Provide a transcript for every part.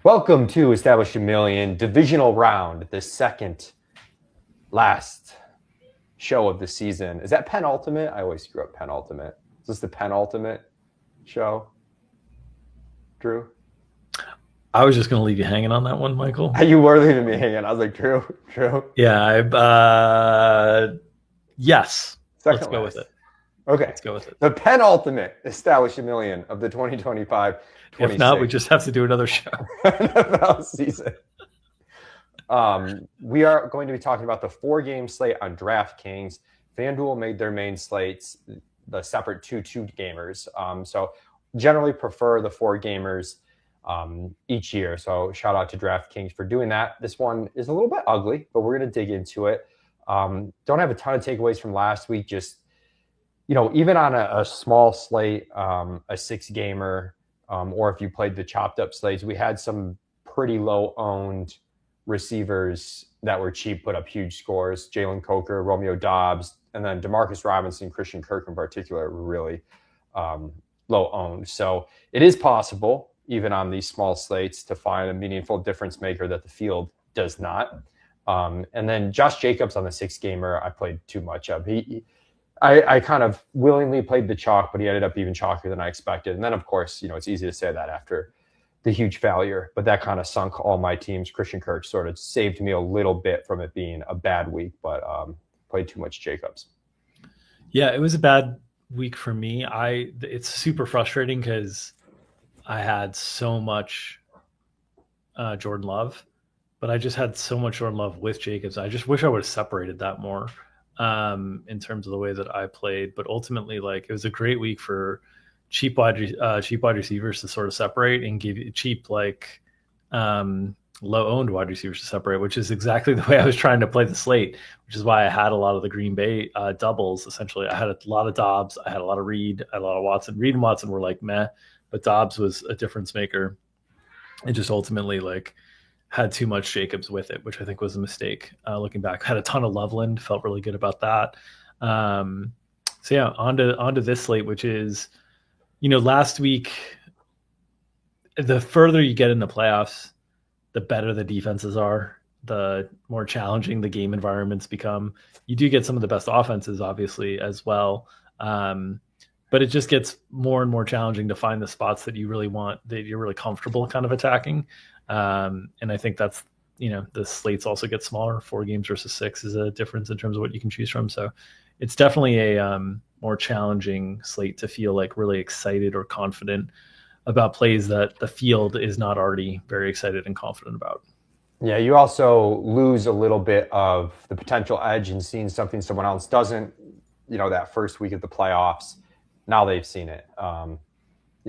Welcome to Establish a Million Divisional Round, the second last show of the season. Is that penultimate? I always screw up penultimate. Is this the penultimate show, Drew? I was just going to leave you hanging on that one, Michael. You were leaving me hanging. I was like, Drew. Yeah, yes. Let's Second go with last. it. Okay. Let's go with it. The penultimate Establish a Million of the 2025-26 If not, we just have to do another show. NFL season. We are going to be talking about the 4-game slate on DraftKings. FanDuel made their main slates the separate 2-2-gamers. So generally prefer the 4 gamers each year. So shout out to DraftKings for doing that. This one is a little bit ugly, but we're going to dig into it. Don't have a ton of takeaways from last week. Just, even on a small slate, a 6-gamer, or if you played the chopped up slates, we had some pretty low owned receivers that were cheap, put up huge scores. Jalen Coker, Romeo Dobbs, and then Demarcus Robinson, Christian Kirk in particular, were really low owned. So it is possible, even on these small slates, to find a meaningful difference maker that the field does not. And then Josh Jacobs on the 6-gamer, I played too much of. I kind of willingly played the chalk, but he ended up even chalkier than I expected. And then, of course, it's easy to say that after the huge failure, but that kind of sunk all my teams. Christian Kirk sort of saved me a little bit from it being a bad week, but played too much Jacobs. Yeah, it was a bad week for me. It's super frustrating because I had so much Jordan Love, but I just had so much Jordan Love with Jacobs. I just wish I would have separated that more in terms of the way that I played. But ultimately, it was a great week for cheap wide receivers to sort of separate and give you cheap low owned wide receivers to separate, which is exactly the way I was trying to play the slate, which is why I had a lot of the Green Bay doubles. Essentially, I had a lot of Dobbs, I had a lot of Reed, I had a lot of Watson. Reed and Watson were meh, but Dobbs was a difference maker. And just ultimately had too much Jacobs with it, which I think was a mistake. Looking back, had a ton of Loveland, felt really good about that. So yeah, onto this slate, which is, last week, the further you get in the playoffs, the better the defenses are, the more challenging the game environments become. You do get some of the best offenses, obviously, as well. But it just gets more and more challenging to find the spots that you really want, that you're really comfortable kind of attacking. And I think that's, the slates also get smaller. 4 games versus 6 is a difference in terms of what you can choose from. So it's definitely a more challenging slate to feel really excited or confident about plays that the field is not already very excited and confident about. Yeah, you also lose a little bit of the potential edge in seeing something someone else doesn't, that first week of the playoffs. Now they've seen it.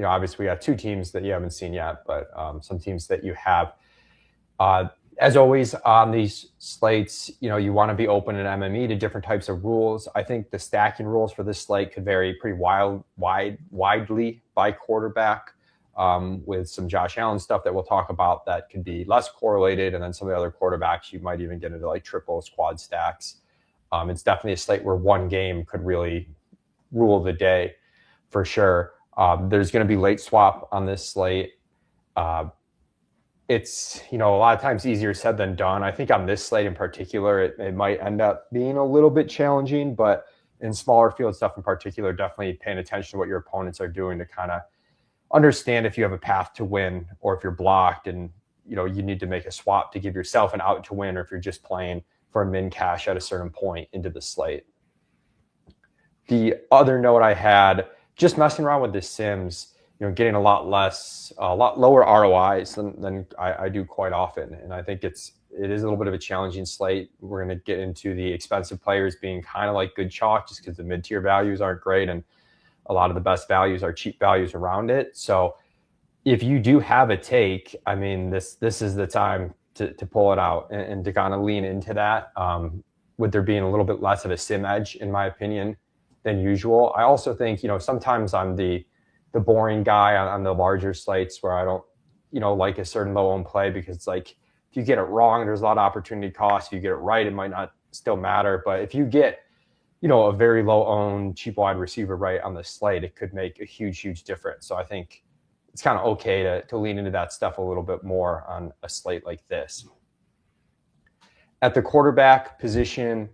Obviously we got 2 teams that you haven't seen yet, but some teams that you have. As always on these slates, you want to be open in MME to different types of rules. I think the stacking rules for this slate could vary pretty widely by quarterback, with some Josh Allen stuff that we'll talk about that could be less correlated, and then some of the other quarterbacks you might even get into triple quad stacks. It's definitely a slate where one game could really rule the day for sure. There's going to be late swap on this slate. It's, a lot of times easier said than done. I think on this slate in particular, it might end up being a little bit challenging, but in smaller field stuff in particular, definitely paying attention to what your opponents are doing to kind of understand if you have a path to win or if you're blocked and, you need to make a swap to give yourself an out to win, or if you're just playing for a min cash at a certain point into the slate. The other note I had, just messing around with the Sims, getting a lot lower ROIs than I do quite often. And I think it is a little bit of a challenging slate. We're going to get into the expensive players being kind of like good chalk just because the mid-tier values aren't great. And a lot of the best values are cheap values around it. So if you do have a take, I mean, this is the time to pull it out and to kind of lean into that, with there being a little bit less of a sim edge, in my opinion, than usual. I also think, sometimes I'm the boring guy on the larger slates where I don't, like a certain low owned play, because it's if you get it wrong, there's a lot of opportunity cost. If you get it right, it might not still matter. But if you get, a very low owned cheap wide receiver right on the slate, it could make a huge difference. So I think, it's kind of okay to lean into that stuff a little bit more on a slate like this. At the quarterback position,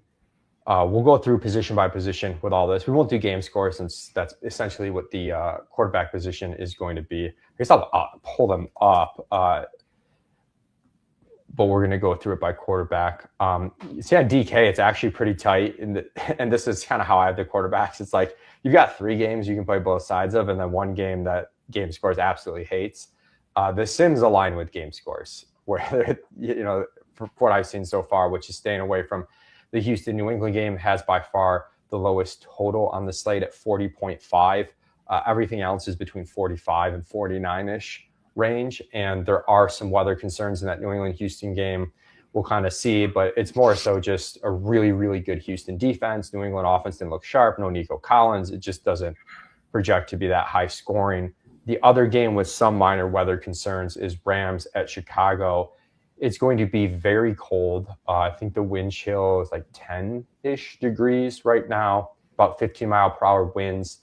we'll go through position by position with all this. We won't do game score since that's essentially what the quarterback position is going to be. I guess I'll pull them up, but we're going to go through it by quarterback. You see on DK, it's actually pretty tight. And this is kind of how I have the quarterbacks. It's like you've got 3 games you can play both sides of, and then 1 game that game scores absolutely hates. The Sims align with game scores, where, for what I've seen so far, which is staying away from the Houston-New England game, has by far the lowest total on the slate at 40.5. Everything else is between 45 and 49-ish range. And there are some weather concerns in that New England-Houston game we'll kind of see, but it's more so just a really, really good Houston defense. New England offense didn't look sharp. No Nico Collins. It just doesn't project to be that high scoring. The other game with some minor weather concerns is Rams at Chicago. It's going to be very cold. I think the wind chill is like 10-ish degrees right now, about 15-mile-per-hour winds.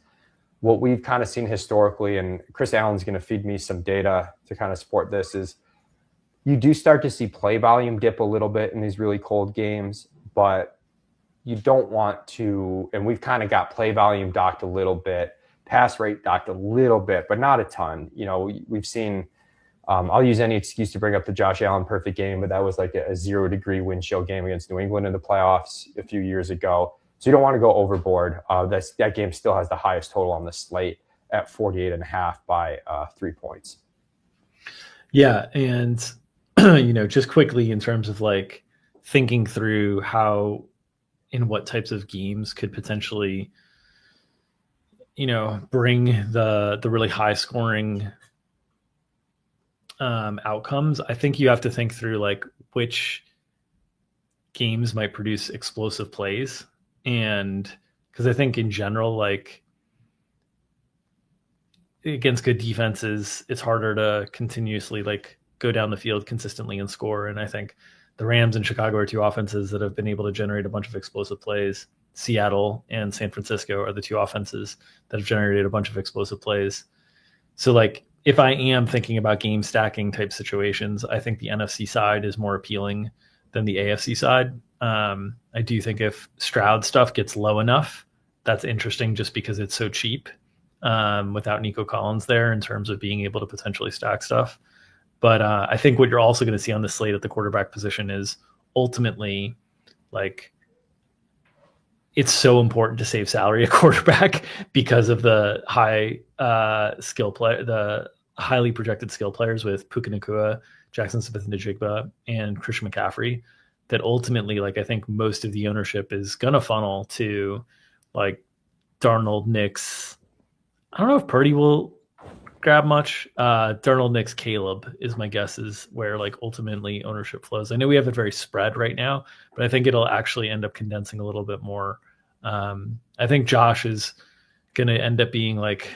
What we've kind of seen historically, and Chris Allen's going to feed me some data to kind of support this, is you do start to see play volume dip a little bit in these really cold games, but you don't want to, and we've kind of got play volume docked a little bit, pass rate docked a little bit, but not a ton. We've seen, I'll use any excuse to bring up the Josh Allen perfect game, but that was like a 0-degree wind chill game against New England in the playoffs a few years ago. So you don't want to go overboard. That game still has the highest total on the slate at 48.5 by 3 points. Yeah. And, just quickly in terms of like thinking through how, in what types of games could potentially, bring the really high scoring outcomes. I think you have to think through like which games might produce explosive plays. And because I think in general, like against good defenses, it's harder to continuously like go down the field consistently and score. And I think the Rams and Chicago are 2 offenses that have been able to generate a bunch of explosive plays. Seattle and San Francisco are the 2 offenses that have generated a bunch of explosive plays. So like if I am thinking about game stacking type situations, I think the NFC side is more appealing than the AFC side. I do think if Stroud stuff gets low enough, that's interesting just because it's so cheap without Nico Collins there in terms of being able to potentially stack stuff. But I think what you're also going to see on the slate at the quarterback position is ultimately like it's so important to save salary at quarterback because of the high skill play, the highly projected skill players with Puka Nacua, Jackson Smith-Njigba, and Christian McCaffrey. That ultimately, like I think most of the ownership is gonna funnel to like Darnold, Nix. I don't know if Purdy will grab much. Darnold, Nix, Caleb is my guess is where like ultimately ownership flows. I know we have it very spread right now, but I think it'll actually end up condensing a little bit more. I think Josh is going to end up being like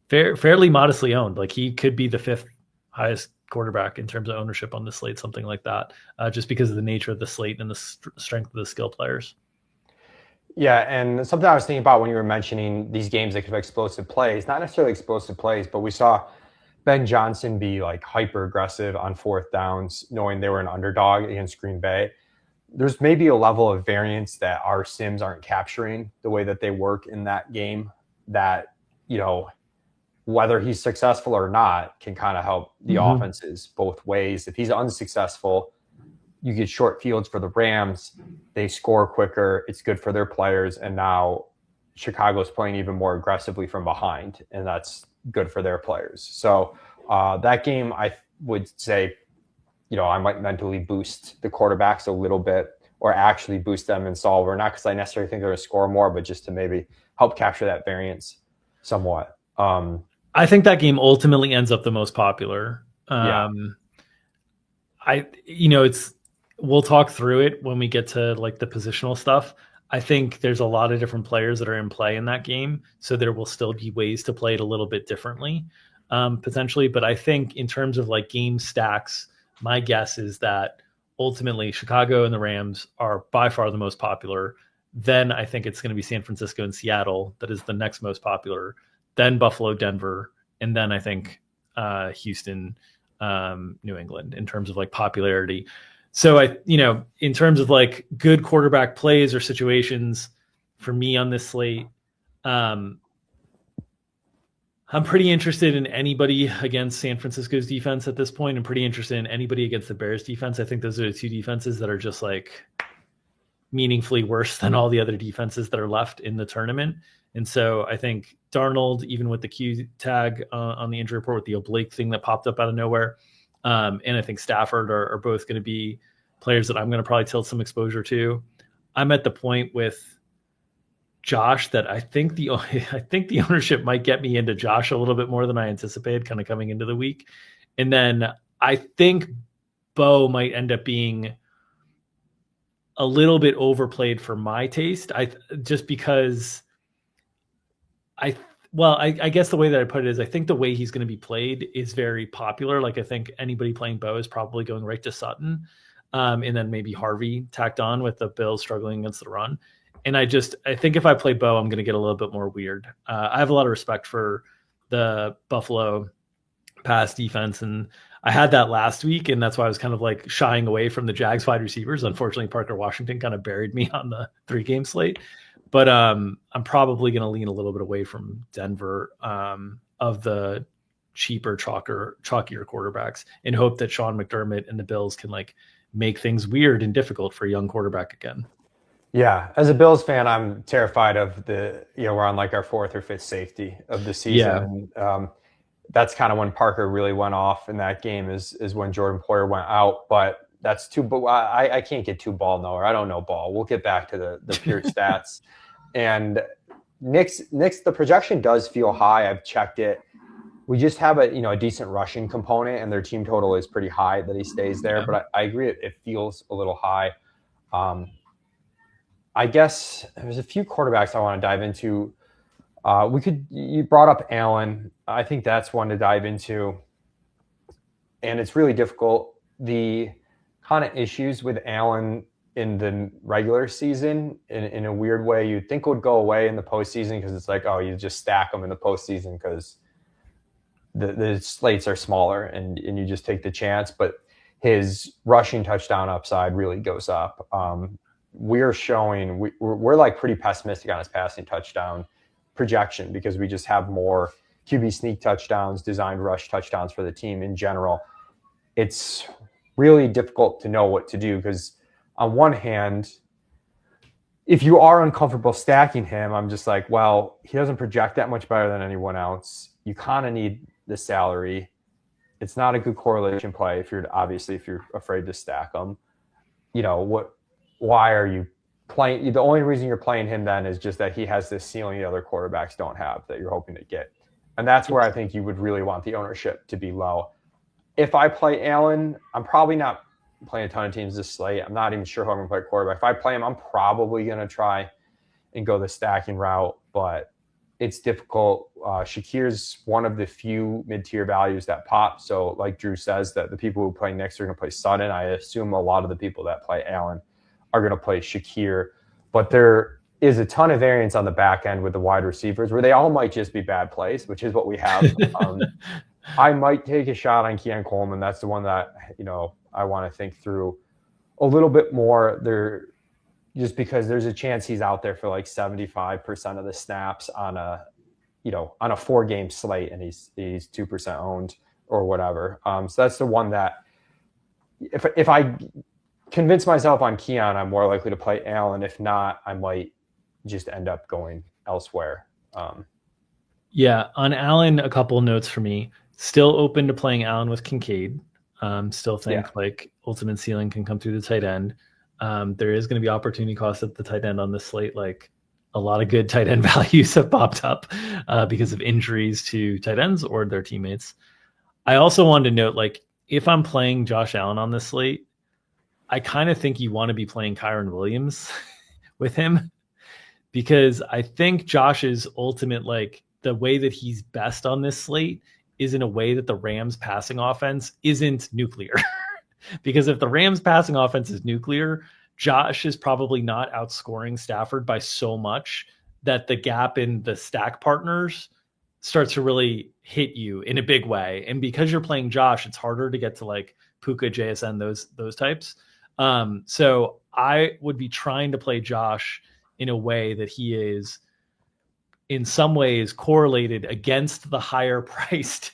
fairly modestly owned. Like he could be the 5th highest quarterback in terms of ownership on the slate, something like that, just because of the nature of the slate and the strength of the skill players. Yeah, and something I was thinking about when you were mentioning these games that could have explosive plays, not necessarily explosive plays, but we saw Ben Johnson be like hyper aggressive on 4th downs, knowing they were an underdog against Green Bay. There's maybe a level of variance that our sims aren't capturing the way that they work in that game that, whether he's successful or not can kind of help the offenses both ways. If he's unsuccessful, you get short fields for the Rams. They score quicker. It's good for their players. And now Chicago's playing even more aggressively from behind, and that's good for their players. So that game, I would say, I might mentally boost the quarterbacks a little bit or actually boost them in solver, not because I necessarily think they're going to score more, but just to maybe help capture that variance somewhat. I think that game ultimately ends up the most popular. We'll talk through it when we get to like the positional stuff. I think there's a lot of different players that are in play in that game. So there will still be ways to play it a little bit differently, potentially. But I think in terms of like game stacks, my guess is that ultimately Chicago and the Rams are by far the most popular. Then I think it's going to be San Francisco and Seattle that is the next most popular. Then Buffalo, Denver, and then I think Houston, New England in terms of like popularity. So in terms of like good quarterback plays or situations for me on this slate, I'm pretty interested in anybody against San Francisco's defense at this point, and pretty interested in anybody against the Bears defense. I think those are the two defenses that are just like meaningfully worse than all the other defenses that are left in the tournament. And so I think Darnold, even with the Q tag on the injury report, with the oblique thing that popped up out of nowhere, and I think Stafford are both going to be players that I'm going to probably tilt some exposure to. I'm at the point with Josh that I think the ownership might get me into Josh a little bit more than I anticipated kind of coming into the week. And then I think Bo might end up being a little bit overplayed for my taste. Just because I guess the way that I put it is I think the way he's going to be played is very popular. Like I think anybody playing Bo is probably going right to Sutton. And then maybe Harvey tacked on with the Bills struggling against the run. And I think if I play Bo, I'm going to get a little bit more weird. I have a lot of respect for the Buffalo pass defense, and I had that last week, and that's why I was kind of like shying away from the Jags wide receivers. Unfortunately, Parker Washington kind of buried me on the 3-game slate. But I'm probably going to lean a little bit away from Denver of the cheaper, chalkier quarterbacks in hope that Sean McDermott and the Bills can like make things weird and difficult for a young quarterback again. Yeah, as a Bills fan, I'm terrified of we're on like our 4th or 5th safety of the season. Yeah. And, that's kind of when Parker really went off in that game is when Jordan Poyer went out. But that's I can't get too ball knower. I don't know ball. We'll get back to the pure stats. And Nick's the projection does feel high. I've checked it. We just have a decent rushing component, and their team total is pretty high that he stays there. Yeah. But I agree, it feels a little high. I guess there's a few quarterbacks I want to dive into. You brought up Allen. I think that's one to dive into. And it's really difficult. The kind of issues with Allen in the regular season, in a weird way, you'd think would go away in the postseason, because it's like, oh, you just stack them in the postseason because the slates are smaller and you just take the chance. But his rushing touchdown upside really goes up. We're like pretty pessimistic on his passing touchdown projection because we just have more QB sneak touchdowns, designed rush touchdowns for the team in general. It's really difficult to know what to do because on one hand, if you are uncomfortable stacking him, I'm just like, well, he doesn't project that much better than anyone else. You kind of need the salary. It's not a good correlation play if you're afraid to stack him. Why are you playing? The only reason you're playing him then is just that he has this ceiling the other quarterbacks don't have that you're hoping to get. And that's where I think you would really want the ownership to be low. If I play Allen, I'm probably not playing a ton of teams this slate. I'm not even sure who I'm going to play quarterback. If I play him, I'm probably going to try and go the stacking route, but it's difficult. Shakir's one of the few mid-tier values that pop. So like Drew says, that the people who play next are going to play Sutton. I assume a lot of the people that play Allen are going to play Shakir, but there is a ton of variance on the back end with the wide receivers where they all might just be bad plays, which is what we have. I might take a shot on Keon Coleman. That's the one that, I want to think through a little bit more there, just because there's a chance he's out there for like 75% of the snaps on a 4-game slate, and he's 2% owned or whatever. So that's the one that if I convince myself on Keon, I'm more likely to play Allen. If not, I might just end up going elsewhere. Yeah, on Allen, a couple of notes for me. Still open to playing Allen with Kincaid. Still think like ultimate ceiling can come through the tight end. There is going to be opportunity cost at the tight end on this slate. Like a lot of good tight end values have popped up because of injuries to tight ends or their teammates. I also wanted to note, like, if I'm playing Josh Allen on this slate, I kind of think you want to be playing Kyron Williams with him, because I think Josh's ultimate, like the way that he's best on this slate is in a way that the Rams passing offense isn't nuclear. Because if the Rams passing offense is nuclear, Josh is probably not outscoring Stafford by so much that the gap in the stack partners starts to really hit you in a big way. And because you're playing Josh, it's harder to get to like Puka, JSN, those types. So I would be trying to play Josh in a way that he is in some ways correlated against the higher priced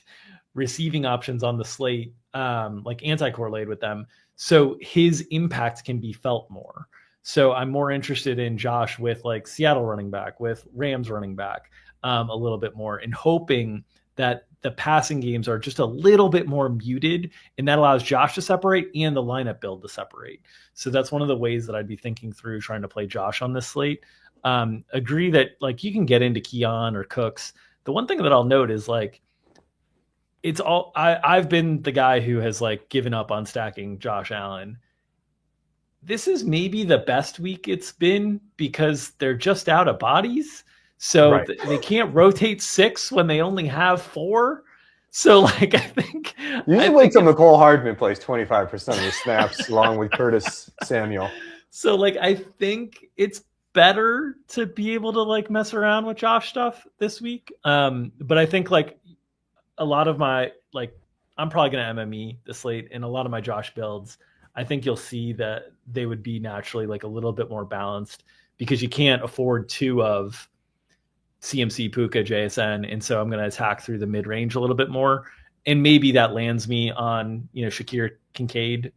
receiving options on the slate, like anti-correlated with them. So his impact can be felt more. So I'm more interested in Josh with like Seattle running back, with Rams running back, a little bit more, and hoping that the passing games are just a little bit more muted, and that allows Josh to separate and the lineup build to separate. So that's one of the ways that I'd be thinking through trying to play Josh on this slate. Agree that like you can get into Keon or Cooks. The one thing that I'll note is like it's all I've been the guy who has like given up on stacking Josh Allen. This is maybe the best week it's been because they're just out of bodies. So Right. they can't rotate 6 when they only have 4. So like Usually some Nicole Hardman plays 25% of the snaps along with Curtis Samuel. So like I think it's better to be able to like mess around with Josh stuff this week. But I think like a lot of my like I'm probably gonna MME the slate, and a lot of my Josh builds, I think you'll see that they would be naturally like a little bit more balanced because you can't afford 2 of CMC, Puka, JSN, and so I'm going to attack through the mid range a little bit more, and maybe that lands me on Shakir Kincaid.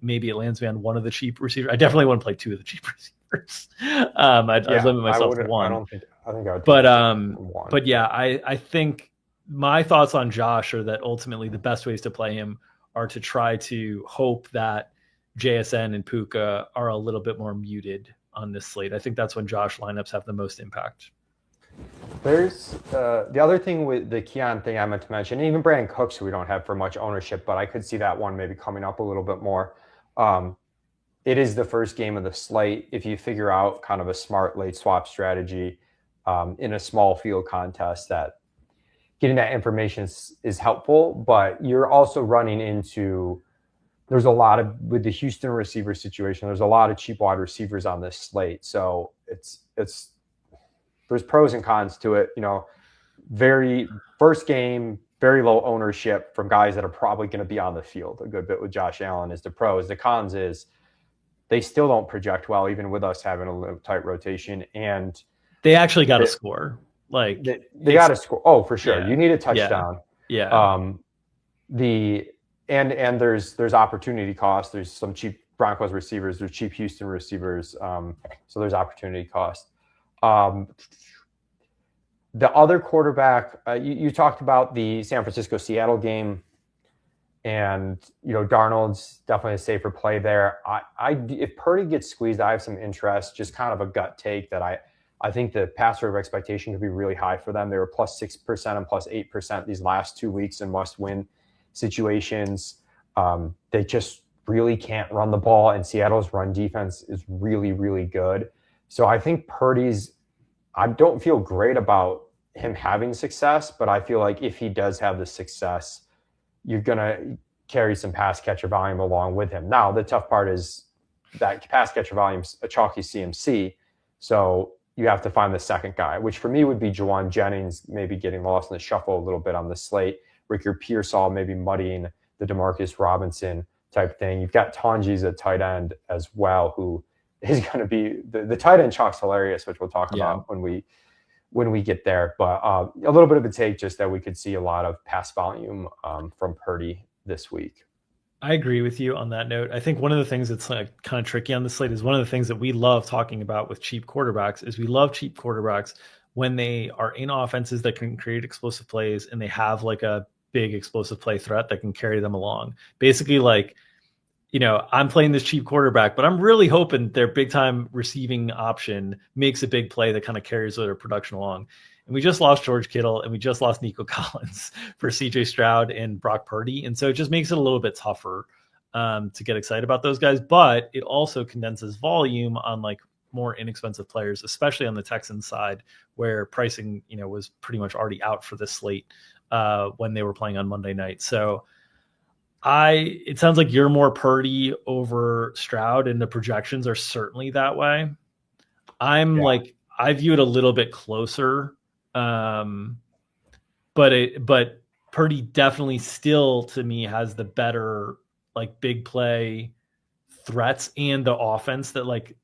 Maybe it lands me on one of the cheap receivers. I definitely want to play 2 of the cheap receivers. I'd limit myself to 1. I think I would. But yeah, I think my thoughts on Josh are that ultimately the best ways to play him are to try to hope that JSN and Puka are a little bit more muted on this slate. I think that's when Josh lineups have the most impact. There's the other thing with the Keon thing I meant to mention, and even Brandon Cooks, who we don't have for much ownership, but I could see that one maybe coming up a little bit more. It is the first game of the slate. If you figure out kind of a smart late swap strategy in a small field contest, that getting that information is helpful, but you're also running into, there's a lot of, with the Houston receiver situation, there's a lot of cheap wide receivers on this slate. So there's pros and cons to it. Very first game, very low ownership from guys that are probably going to be on the field a good bit with Josh Allen is the pros. The cons is they still don't project well, even with us having a tight rotation. And they actually got to score. Like they got to score. Oh, for sure. Yeah. You need a touchdown. Yeah. And there's opportunity cost. There's some cheap Broncos receivers. There's cheap Houston receivers. So there's opportunity cost. The other quarterback, you talked about the San Francisco-Seattle game, and Darnold's definitely a safer play there. If Purdy gets squeezed, I have some interest. Just kind of a gut take that I think the passer of expectation could be really high for them. They were plus 6% and plus 8% these last 2 weeks in must-win situations. They just really can't run the ball, and Seattle's run defense is really, really good. So I think I don't feel great about him having success, but I feel like if he does have the success, you're going to carry some pass catcher volume along with him. Now, the tough part is that pass catcher volume's a chalky CMC, so you have to find the second guy, which for me would be Juwan Jennings, maybe getting lost in the shuffle a little bit on the slate. Ricky Pearsall maybe muddying the DeMarcus Robinson type thing. You've got Tanji's at tight end as well, who is going to be the tight end chalk's hilarious, which we'll talk about when we get there. But a little bit of a take just that we could see a lot of pass volume from Purdy this week. I agree with you on that note. I think one of the things that's kind of tricky on the slate is one of the things that we love talking about with cheap quarterbacks is we love cheap quarterbacks when they are in offenses that can create explosive plays and they have like a big explosive play threat that can carry them along. Basically, like, I'm playing this cheap quarterback, but I'm really hoping their big time receiving option makes a big play that kind of carries their production along. And we just lost George Kittle and we just lost Nico Collins for CJ Stroud and Brock Purdy. And so it just makes it a little bit tougher to get excited about those guys, but it also condenses volume on like more inexpensive players, especially on the Texans side where pricing, was pretty much already out for this slate when they were playing on Monday night. So it sounds like you're more Purdy over Stroud, and the projections are certainly that way. I view it a little bit closer. but Purdy definitely still to me has the better like big play threats and the offense that like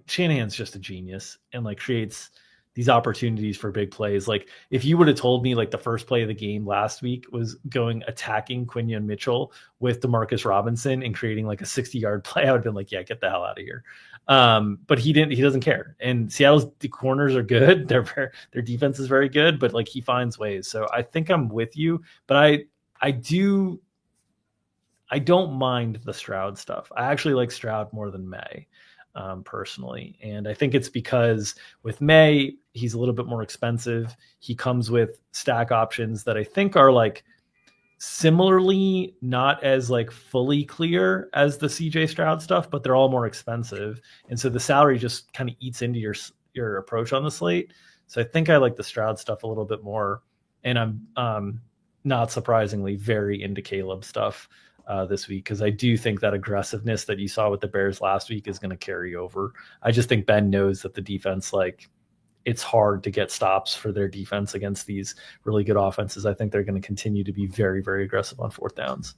Shanahan's just a genius and like creates these opportunities for big plays. Like if you would have told me like the first play of the game last week was going attacking Quinion Mitchell with Demarcus Robinson and creating like a 60-yard play, I would have been like, yeah, get the hell out of here. But he doesn't care. And Seattle's corners are good. Their defense is very good, but like he finds ways. So I think I'm with you, but I don't mind the Stroud stuff. I actually like Stroud more than May, personally. And I think it's because with May, he's a little bit more expensive. He comes with stack options that I think are like similarly not as like fully clear as the CJ Stroud stuff, but they're all more expensive. And so the salary just kind of eats into your approach on the slate. So I think I like the Stroud stuff a little bit more. And I'm not surprisingly very into Caleb stuff this week because I do think that aggressiveness that you saw with the Bears last week is going to carry over. I just think Ben knows that the defense, like, it's hard to get stops for their defense against these really good offenses. I think they're going to continue to be very, very aggressive on fourth downs.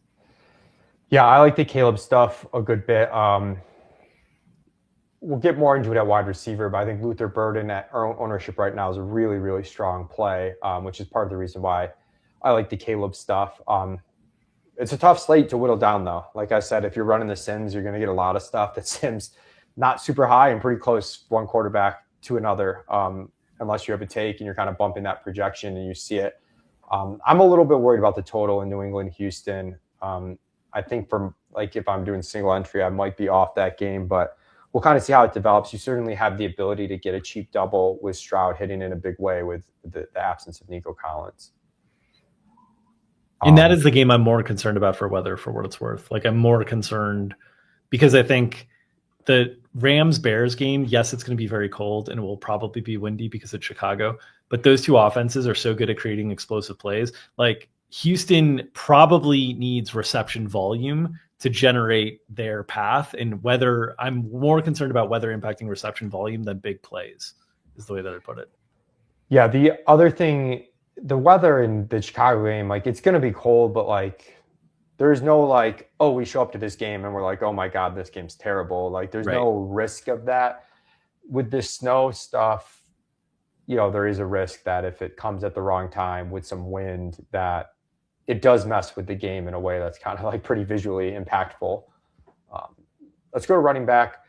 Yeah, I like the Caleb stuff a good bit. We'll get more into it at wide receiver, but I think Luther Burden at ownership right now is a really, really strong play, which is part of the reason why I like the Caleb stuff. It's a tough slate to whittle down, though. Like I said, if you're running the Sims, you're going to get a lot of stuff that Sims not super high and pretty close one quarterback to another, unless you have a take and you're kind of bumping that projection and you see it. I'm a little bit worried about the total in New England, Houston. I think from like if I'm doing single entry, I might be off that game, but we'll kind of see how it develops. You certainly have the ability to get a cheap double with Stroud hitting in a big way with the absence of Nico Collins. And that is the game I'm more concerned about for weather, for what it's worth. Like I'm more concerned because I think the Rams-Bears game, yes, it's going to be very cold and it will probably be windy because it's Chicago. But those two offenses are so good at creating explosive plays. Like Houston probably needs reception volume to generate their path. And whether I'm more concerned about weather impacting reception volume than big plays is the way that I put it. Yeah, the other thing, the weather in the Chicago game, like it's going to be cold, but like there's no like, oh, we show up to this game and we're like, oh my God, this game's terrible. Like there's no risk of that. With this snow stuff, you know, there is a risk that if it comes at the wrong time with some wind, that it does mess with the game in a way that's kind of like pretty visually impactful. Let's go to running back.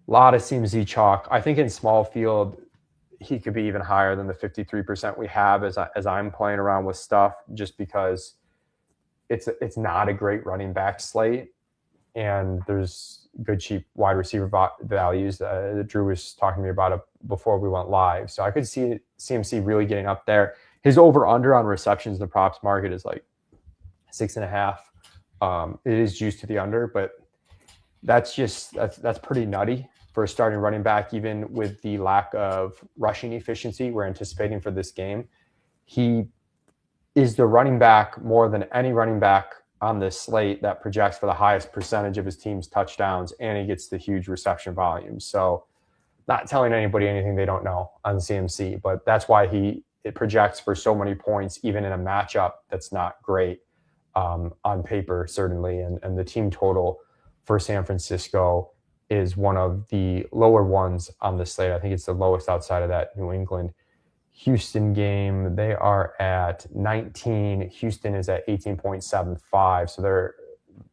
A lot of CMC chalk. I think in small field, he could be even higher than the 53% we have as I'm playing around with stuff, just because it's not a great running back slate, and there's good cheap wide receiver values. Drew was talking to me about it before we went live, so I could see CMC really getting up there. His over under on receptions in the props market is like 6.5. It is juiced to the under, but that's pretty nutty for a starting running back, even with the lack of rushing efficiency we're anticipating for this game. He is the running back more than any running back on this slate that projects for the highest percentage of his team's touchdowns, and he gets the huge reception volume. So not telling anybody anything they don't know on CMC, but that's why it projects for so many points, even in a matchup that's not great on paper, certainly. And the team total for San Francisco is one of the lower ones on the slate. I think it's the lowest outside of that New England Houston game. They are at 19. Houston is at 18.75. So they're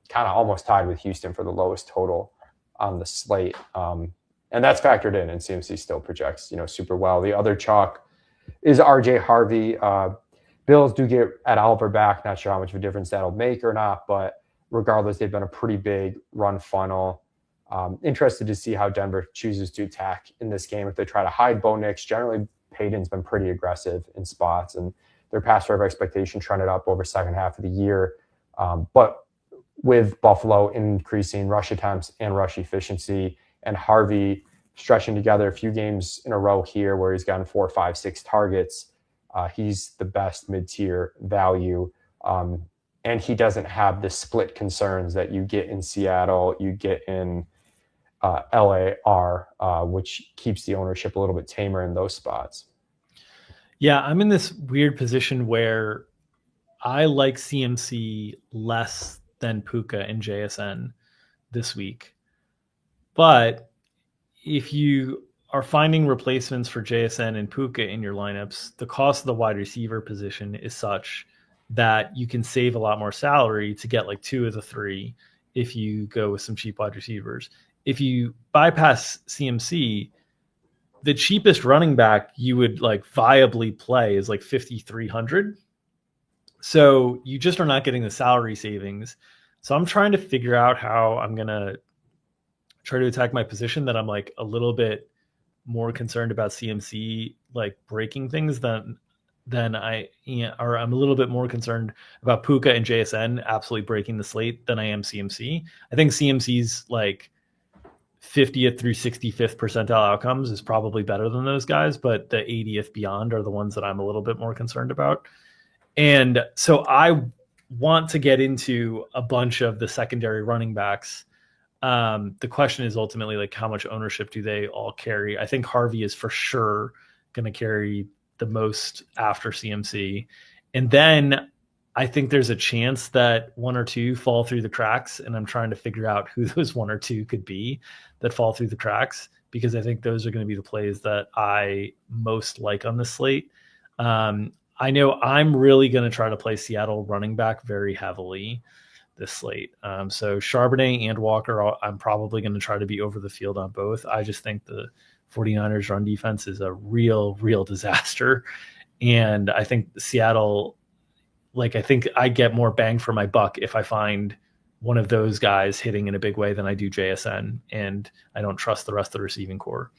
kind of almost tied with Houston for the lowest total on the slate. And that's factored in, and CMC still projects, super well. The other chalk is RJ Harvey. Bills do get Ed Oliver back. Not sure how much of a difference that'll make or not, but regardless, they've been a pretty big run funnel. Interested to see how Denver chooses to attack in this game. If they try to hide Bo Nix, generally Payton's been pretty aggressive in spots, and their pass driver expectation trended up over second half of the year. But with Buffalo increasing rush attempts and rush efficiency, and Harvey stretching together a few games in a row here where he's gotten 4, 5, 6 targets, he's the best mid-tier value. And he doesn't have the split concerns that you get in Seattle, you get in LAR, which keeps the ownership a little bit tamer in those spots. Yeah, I'm in this weird position where I like CMC less than Puka and JSN this week. But if you are finding replacements for JSN and Puka in your lineups, the cost of the wide receiver position is such that you can save a lot more salary to get like two of the three if you go with some cheap wide receivers. If you bypass CMC, the cheapest running back you would like viably play is like 5,300. So you just are not getting the salary savings. So I'm trying to figure out how I'm going to try to attack my position that I'm like a little bit more concerned about CMC like breaking things than or I'm a little bit more concerned about Puka and JSN absolutely breaking the slate than I am CMC. I think CMC's like 50th through 65th percentile outcomes is probably better than those guys, but the 80th beyond are the ones that I'm a little bit more concerned about. And so I want to get into a bunch of the secondary running backs. The question is ultimately like how much ownership do they all carry? I think Harvey is for sure going to carry the most after CMC. And then I think there's a chance that one or two fall through the cracks. And I'm trying to figure out who those one or two could be that fall through the cracks, because I think those are going to be the plays that I most like on this slate. I know I'm really going to try to play Seattle running back very heavily this slate. So Charbonnet and Walker, I'm probably going to try to be over the field on both. I just think the 49ers run defense is a real disaster. And I think Seattle, like, I think I get more bang for my buck if I find one of those guys hitting in a big way than I do JSN. And I don't trust the rest of the receiving core.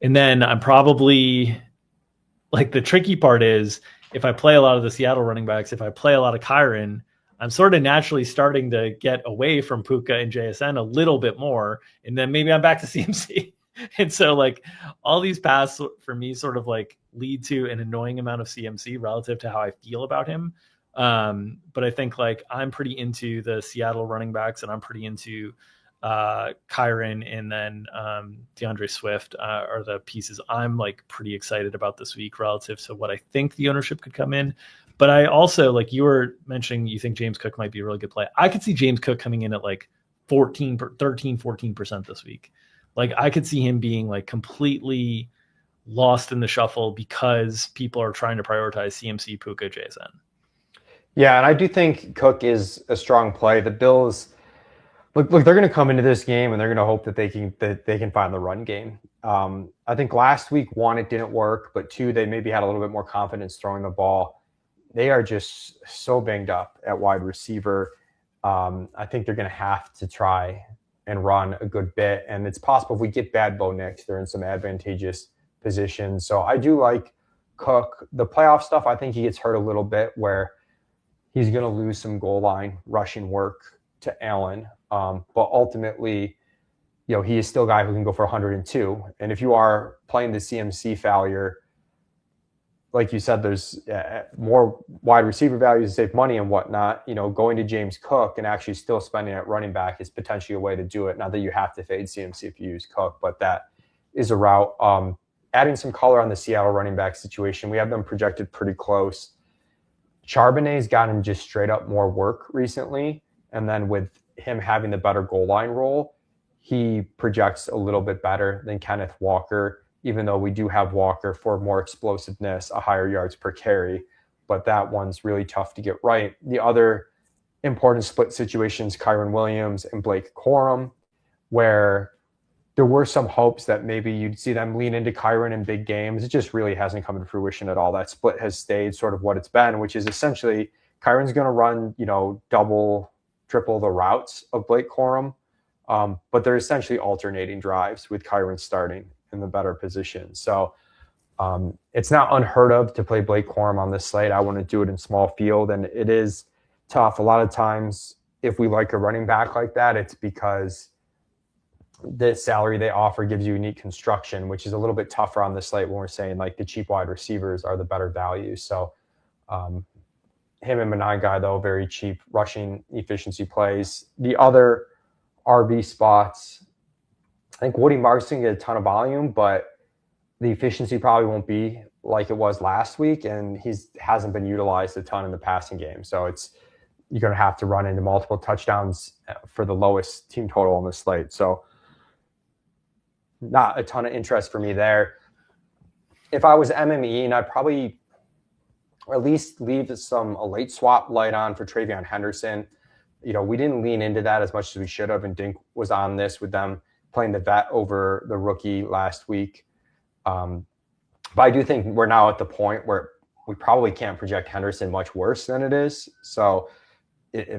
And then I'm probably like, the tricky part is if I play a lot of the Seattle running backs, if I play a lot of Kyren, I'm sort of naturally starting to get away from Puka and JSN a little bit more. And then maybe I'm back to CMC. And so like all these paths for me sort of like lead to an annoying amount of CMC relative to how I feel about him. But I think like I'm pretty into the Seattle running backs, and I'm pretty into Kyren, and then DeAndre Swift are the pieces I'm like pretty excited about this week relative to what I think the ownership could come in. But I also, like you were mentioning, you think James Cook might be a really good play. I could see James Cook coming in at like 14% this week. Like I could see him being like completely lost in the shuffle because people are trying to prioritize CMC, Puka, JSN. Yeah, and I do think Cook is a strong play. The Bills, look, they're going to come into this game and they're going to hope that they can find the run game. I think last week, one, it didn't work, but two, they maybe had a little bit more confidence throwing the ball. They are just so banged up at wide receiver. I think they're going to have to try and run a good bit. And it's possible if we get bad Bo Nix, they're in some advantageous positions. So I do like Cook. The playoff stuff, I think he gets hurt a little bit where he's going to lose some goal line rushing work to Allen. But ultimately, he is still a guy who can go for 102. And if you are playing the CMC failure, like you said, there's more wide receiver values to save money and whatnot. Going to James Cook and actually still spending at running back is potentially a way to do it. Not that you have to fade CMC if you use Cook, but that is a route. Adding some color on the Seattle running back situation, we have them projected pretty close. Charbonnet's gotten just straight up more work recently. And then with him having the better goal line role, he projects a little bit better than Kenneth Walker, even though we do have Walker for more explosiveness, a higher yards per carry. But that one's really tough to get right. The other important split situations, Kyren Williams and Blake Corum, where there were some hopes that maybe you'd see them lean into Kyren in big games. It just really hasn't come to fruition at all. That split has stayed sort of what it's been, which is essentially Kyren's going to run, double, triple the routes of Blake Corum. But they're essentially alternating drives with Kyren starting in the better position. So it's not unheard of to play Blake Corum on this slate. I want to do it in small field, and it is tough. A lot of times, if we like a running back like that, it's because the salary they offer gives you unique construction, which is a little bit tougher on the slate when we're saying like the cheap wide receivers are the better value. So him and Monangai, though, very cheap rushing efficiency plays. The other RB spots, I think Woody Marks can get a ton of volume, but the efficiency probably won't be like it was last week, and hasn't been utilized a ton in the passing game. So you're going to have to run into multiple touchdowns for the lowest team total on the slate. So not a ton of interest for me there. If I was MME, I'd probably at least leave a late swap light on for Travion Henderson. We didn't lean into that as much as we should have, and Dink was on this with them playing the vet over the rookie last week. But I do think we're now at the point where we probably can't project Henderson much worse than it is. So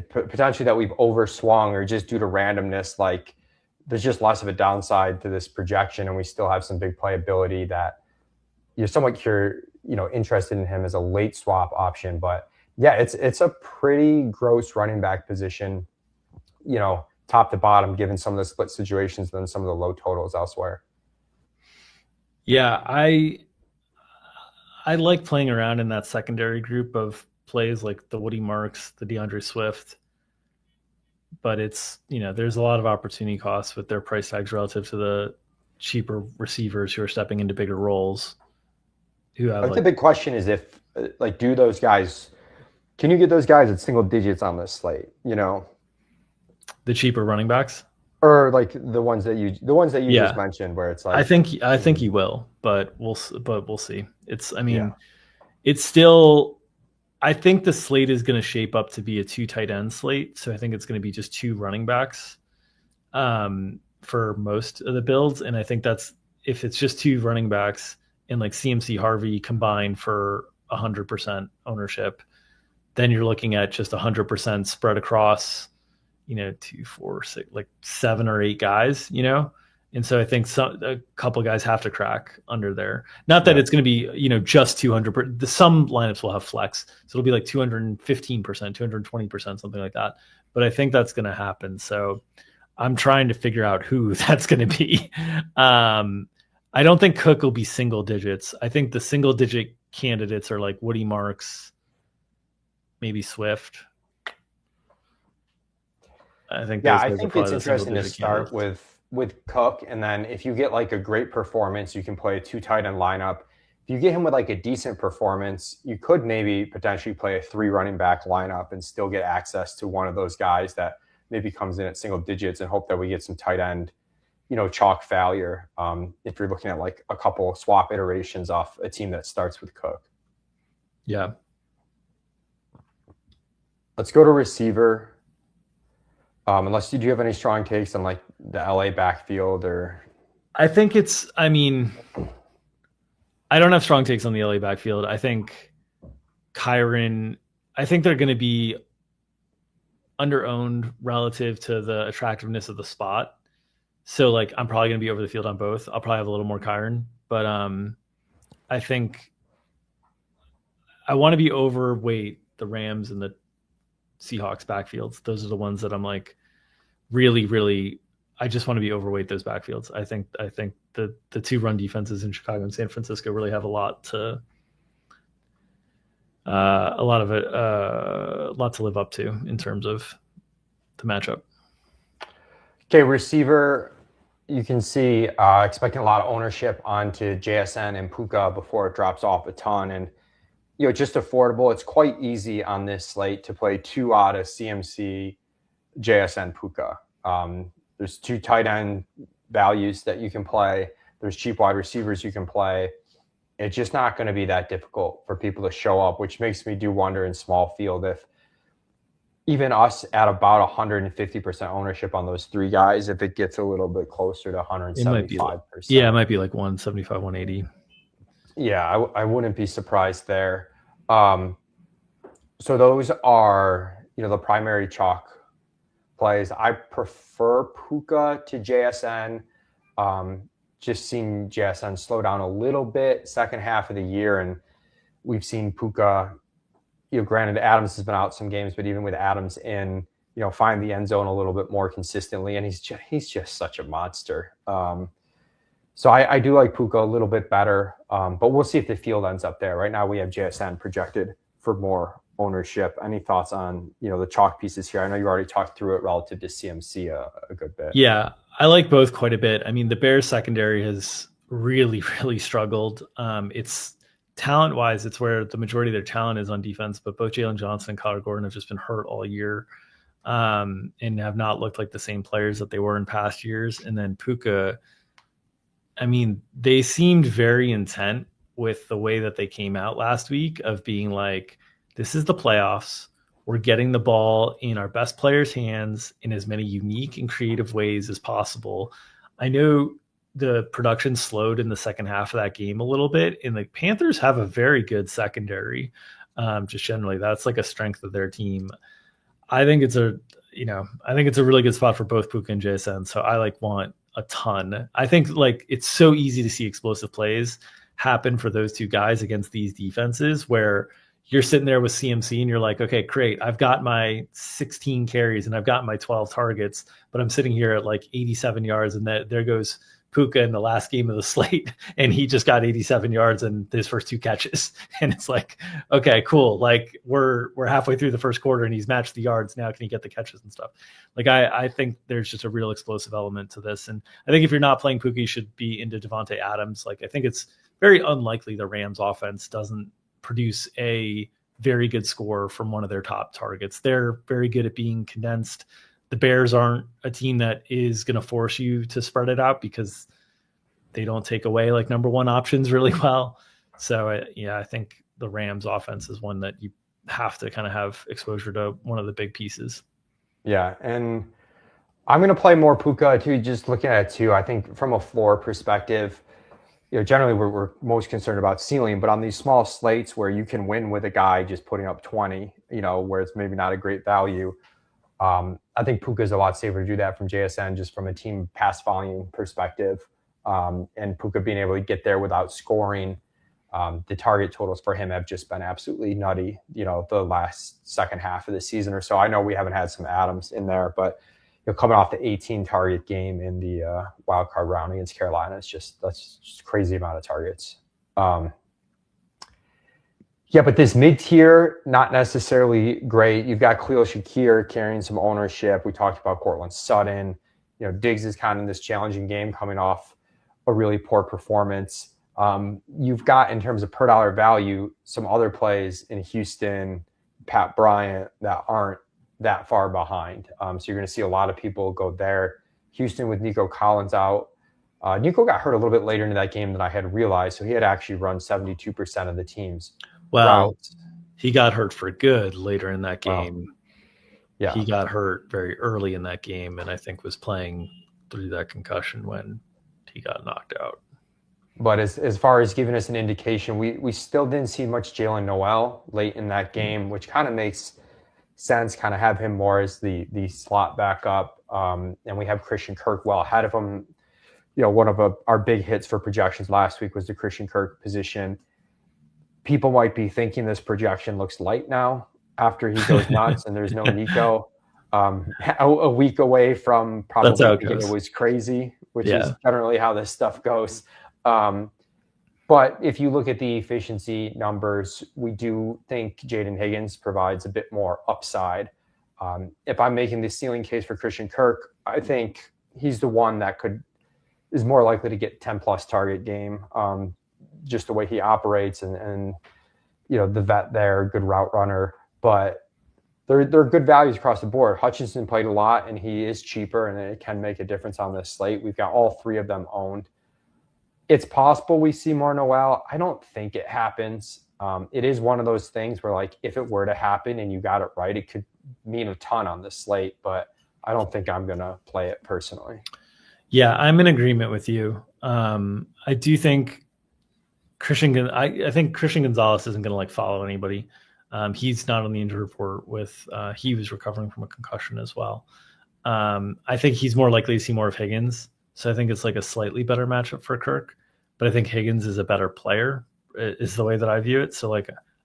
potentially that we've overswung, or just due to randomness, like there's just less of a downside to this projection, and we still have some big playability that you're somewhat interested in him as a late swap option. But yeah, it's a pretty gross running back position, top to bottom, given some of the split situations than some of the low totals elsewhere. Yeah, I like playing around in that secondary group of plays, like the Woody Marks, the DeAndre Swift. But it's, there's a lot of opportunity costs with their price tags relative to the cheaper receivers who are stepping into bigger roles. The big question is if, do those guys, can you get those guys at single digits on this slate? The cheaper running backs, or like the ones that you just mentioned, where it's like I think he will, but we'll see. It's still. I think the slate is going to shape up to be a 2 tight end slate. So I think it's going to be just 2 running backs for most of the builds. And I think if it's just 2 running backs and like CMC Harvey combined for 100% ownership, then you're looking at just 100% spread across, 2, 4, 6, like 7 or 8 guys, And so I think a couple guys have to crack under there. Not that it's going to be, just 200. Some lineups will have flex, so it'll be like 215%, 220%, something like that. But I think that's going to happen. So I'm trying to figure out who that's going to be. I don't think Cook will be single digits. I think the single digit candidates are like Woody Marks, maybe Swift. I think it's interesting to start with Cook, and then if you get like a great performance, you can play a 2 tight end lineup. If you get him with like a decent performance, you could maybe potentially play a 3 running back lineup and still get access to one of those guys that maybe comes in at single digits, and hope that we get some tight end, chalk failure. If you're looking at like a couple swap iterations off a team that starts with Cook. Yeah. Let's go to receiver. Unless do you have any strong takes on like the LA backfield, or? I think I don't have strong takes on the LA backfield. I think Kyron, I think they're going to be under-owned relative to the attractiveness of the spot. So like, I'm probably going to be over the field on both. I'll probably have a little more Kyron, but I think I want to be overweight the Rams and the Seahawks backfields. Those are the ones that I'm like really, really, I just want to be overweight those backfields. I think the 2 run defenses in Chicago and San Francisco really have a lot to live up to in terms of the matchup. Okay, receiver, you can see expecting a lot of ownership onto JSN and Puka before it drops off a ton. And just affordable. It's quite easy on this slate to play 2 out of CMC, JSN, Puka. There's 2 tight end values that you can play. There's cheap wide receivers you can play. It's just not going to be that difficult for people to show up, which makes me do wonder in small field if even us at about 150% ownership on those 3 guys, if it gets a little bit closer to 175%. It might be like 175, 180. Yeah, I wouldn't be surprised there. So those are, the primary chalk plays. I prefer Puka to JSN. Just seeing JSN slow down a little bit second half of the year, and we've seen Puka, granted Adams has been out some games, but even with Adams in, find the end zone a little bit more consistently, and he's just such a monster. So I do like Puka a little bit better, but we'll see if the field ends up there. Right now we have JSN projected for more ownership. Any thoughts on, the chalk pieces here? I know you already talked through it relative to CMC a good bit. Yeah, I like both quite a bit. I mean, the Bears secondary has really, really struggled. It's talent-wise, it's where the majority of their talent is on defense, but both Jalen Johnson and Kyler Gordon have just been hurt all year, and have not looked like the same players that they were in past years. And then Puka, I mean, they seemed very intent with the way that they came out last week of being like, this is the playoffs. We're getting the ball in our best players' hands in as many unique and creative ways as possible. I know the production slowed in the second half of that game a little bit, and the Panthers have a very good secondary. Just generally, that's like a strength of their team. I think it's a really good spot for both Puka and JSN. So I want a ton. I think it's so easy to see explosive plays happen for those two guys against these defenses where you're sitting there with CMC and you're like, okay, great. I've got my 16 carries and I've got my 12 targets, but I'm sitting here at 87 yards. And there goes Puka in the last game of the slate. And he just got 87 yards in his first 2 catches. And it's like, okay, cool. We're halfway through the first quarter and he's matched the yards. Now can he get the catches and stuff? I think there's just a real explosive element to this. And I think if you're not playing Puka, you should be into Devontae Adams. I think it's very unlikely the Rams offense doesn't produce a very good score from one of their top targets. They're very good at being condensed. The Bears aren't a team that is going to force you to spread it out because they don't take away number one options really well. So I think the Rams offense is one that you have to kind of have exposure to one of the big pieces. Yeah. And I'm going to play more Puka too, just looking at it too. I think from a floor perspective, generally we're most concerned about ceiling, but on these small slates where you can win with a guy just putting up 20, where it's maybe not a great value, I think Puka is a lot safer to do that from JSN, just from a team pass volume perspective. And Puka being able to get there without scoring. The target totals for him have just been absolutely nutty, the last second half of the season or so. I know we haven't had some Adams in there, but coming off the 18 target game in the wild card round against Carolina, that's just crazy amount of targets. But this mid-tier, not necessarily great. You've got Khalil Shakir carrying some ownership. We talked about Cortland Sutton. Diggs is kind of in this challenging game coming off a really poor performance. You've got, in terms of per dollar value, some other plays in Houston, Pat Bryant, that aren't that far behind. So you're going to see a lot of people go there. Houston with Nico Collins out. Nico got hurt a little bit later into that game than I had realized. So he had actually run 72% of the team's routes. He got hurt for good later in that game. Wow. Yeah. He got hurt very early in that game and I think was playing through that concussion when he got knocked out. But as far as giving us an indication, we still didn't see much Jalen Noel late in that game, which kind of makes sense, kind of have him more as the slot backup. And we have Christian Kirk well ahead of him. One of our big hits for projections last week was the Christian Kirk position. People might be thinking this projection looks light now after he goes nuts and there's no Nico. A week away from probably thinking it was crazy, which is generally how this stuff goes. But if you look at the efficiency numbers, we do think Jaden Higgins provides a bit more upside. If I'm making the ceiling case for Christian Kirk, I think he's the one that is more likely to get 10-plus target game, just the way he operates and the vet there, good route runner. But they're good values across the board. Hutchinson played a lot, and he is cheaper, and it can make a difference on this slate. We've got all 3 of them owned. It's possible we see more Noel. I don't think it happens. It is one of those things where, if it were to happen and you got it right, it could mean a ton on this slate, but I don't think I'm going to play it personally. Yeah, I'm in agreement with you. I do think I think Christian Gonzalez isn't going to follow anybody. He's not on the injury report he was recovering from a concussion as well. I think he's more likely to see more of Higgins. So I think it's a slightly better matchup for Kirk, but I think Higgins is a better player is the way that I view it. So I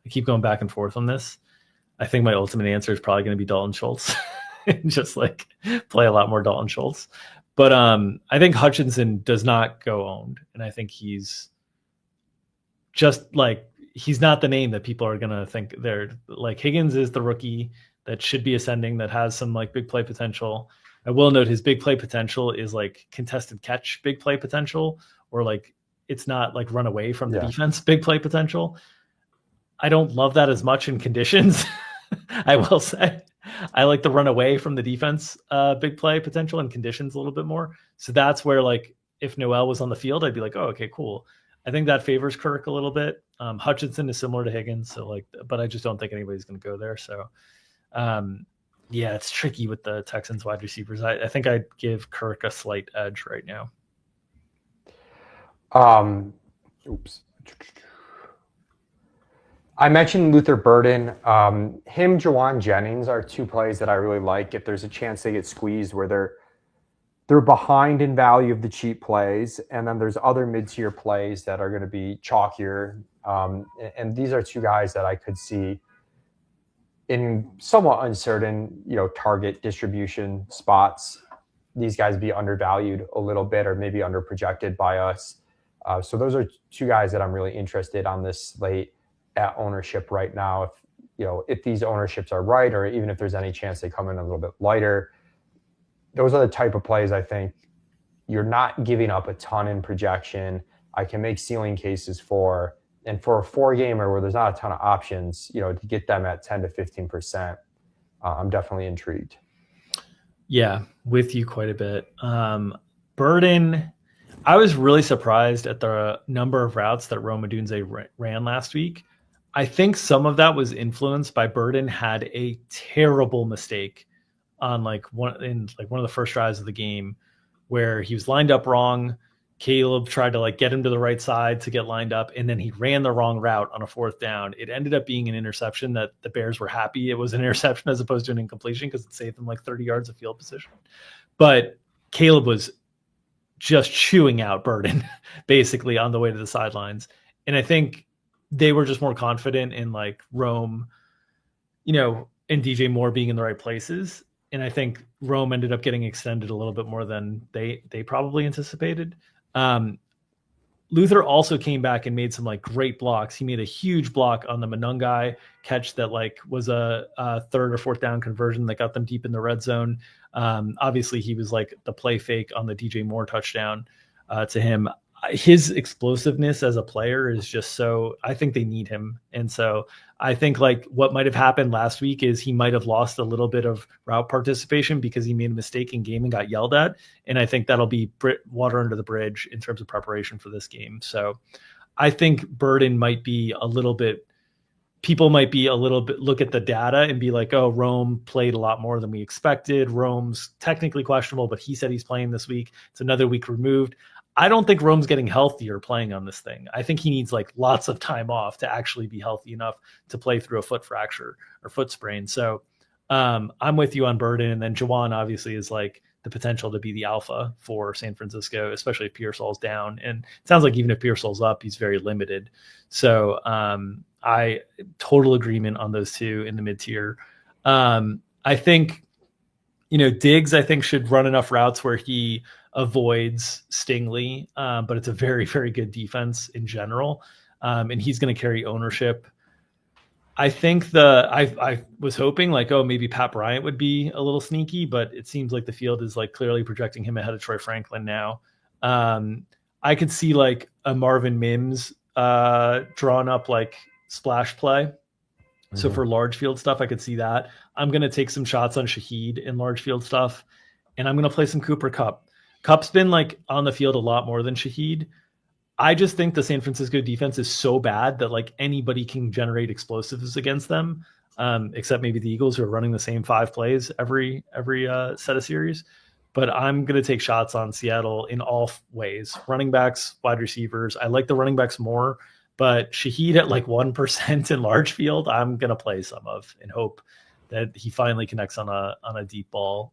keep going back and forth on this. I think my ultimate answer is probably going to be Dalton Schultz. Just play a lot more Dalton Schultz. But I think Hutchinson does not go owned. And I think he's just he's not the name that people are going to think they're Higgins is the rookie that should be ascending, that has some big play potential. I will note his big play potential is contested catch big play potential, or it's not like run away from the Yeah. defense big play potential. I don't love that as much in conditions. I will say I like the run away from the defense big play potential and conditions a little bit more. So that's where, like, if Noel was on the field, I'd be like, oh, okay, cool. I think that favors Kirk a little bit. Hutchinson is similar to Higgins, so like, but I just don't think anybody's going to go there. So, yeah, it's tricky with the Texans wide receivers. I think I'd give Kirk a slight edge right now. Oops. I mentioned Luther Burden. Him, Jawan Jennings are two plays that I really like. If there's a chance they get squeezed where they're behind in value of the cheap plays, and then there's other mid-tier plays that are going to be chalkier. And these are two guys that I could see in somewhat uncertain, target distribution spots. These guys be undervalued a little bit or maybe underprojected by us. So those are two guys that I'm really interested on this slate at ownership right now. If these ownerships are right, or even if there's any chance they come in a little bit lighter, those are the type of plays I think you're not giving up a ton in projection. I can make ceiling cases for, and for a 4-gamer where there's not a ton of options, to get them at 10 to 15%, I'm definitely intrigued. Yeah, with you quite a bit. Burden, I was really surprised at the number of routes that Rome Odunze ran last week. I think some of that was influenced by Burden had a terrible mistake on one of the first drives of the game where he was lined up wrong. Caleb tried to get him to the right side to get lined up, and then he ran the wrong route on a 4th down. It ended up being an interception that the Bears were happy it was an interception as opposed to an incompletion because it saved them 30 yards of field position. But Caleb was just chewing out Burden basically on the way to the sidelines. And I think they were just more confident in Rome, and DJ Moore being in the right places. And I think Rome ended up getting extended a little bit more than they probably anticipated. Luther also came back and made some great blocks. He made a huge block on the Monungai catch that was a 3rd or 4th down conversion that got them deep in the red zone. Obviously he was the play fake on the DJ Moore touchdown to him. His explosiveness as a player is just so, I think they need him. And so I think what might have happened last week is he might have lost a little bit of route participation because he made a mistake in game and got yelled at. And I think that'll be water under the bridge in terms of preparation for this game. So I think Burden might be a little bit, people might be a little bit, look at the data and be like, oh, Rome played a lot more than we expected. Rome's technically questionable, but he said he's playing this week. It's another week removed. I don't think Rome's getting healthier playing on this thing. I think he needs lots of time off to actually be healthy enough to play through a foot fracture or foot sprain. So I'm with you on Burden. And then Jawan obviously is the potential to be the alpha for San Francisco, especially if Pearsall's down. And it sounds like even if Pearsall's up, he's very limited. So I total agreement on those two in the mid-tier. I think, Diggs, I think, should run enough routes where he avoids Stingley, but it's a very, very good defense in general. And he's going to carry ownership. I think I was hoping maybe Pat Bryant would be a little sneaky, but it seems like the field is clearly projecting him ahead of Troy Franklin now. I could see a Marvin Mims drawn up splash play. Mm-hmm. So for large field stuff, I could see that. I'm going to take some shots on Shaheed in large field stuff, and I'm going to play some Cooper Kupp. Kupp's been on the field a lot more than Shaheed. I just think the San Francisco defense is so bad that anybody can generate explosives against them, except maybe the Eagles, who are running the same 5 plays every set of series. But I'm going to take shots on Seattle in all ways. Running backs, wide receivers. I like the running backs more, but Shaheed at 1% in large field, I'm going to play some of and hope that he finally connects on a deep ball.